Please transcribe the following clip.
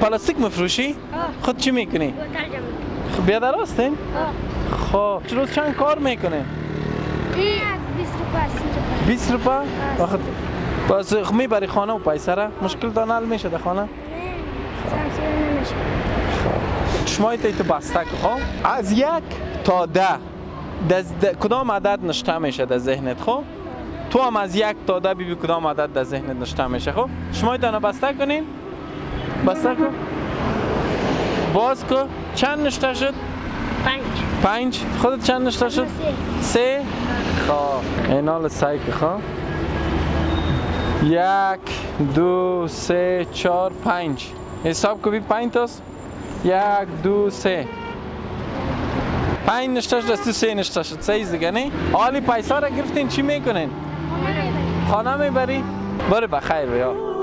پلاستیک مفروشی؟ خود چی میکنی؟ خب بیا درستین؟ خب روز چند کار میکنین؟ 20 روپه؟ آخه باز میبری خانه و پیسه را؟ مشکل دان حل میشه در خانه؟ شما ایت بسته خب از 1 تا 10 کدام عدد نشته میشه در ذهنت خب تو هم از 1 تا 10 ببین کدام عدد در ذهنت نشته میشه خب شما ایت بسته کنین بسته کن باز کن چند نشته شد 5 خودت چند نشته شد 3 خب این حال سعی که خب 1 2 3 4 5 حساب کو بی 5 تاست 1 2 3 5 نشته شد دستی 3 نشته شد سیز دیگه نه حالی پیسا را گرفتین چی میکنین؟ خانه میبری؟ باره بخیر بیا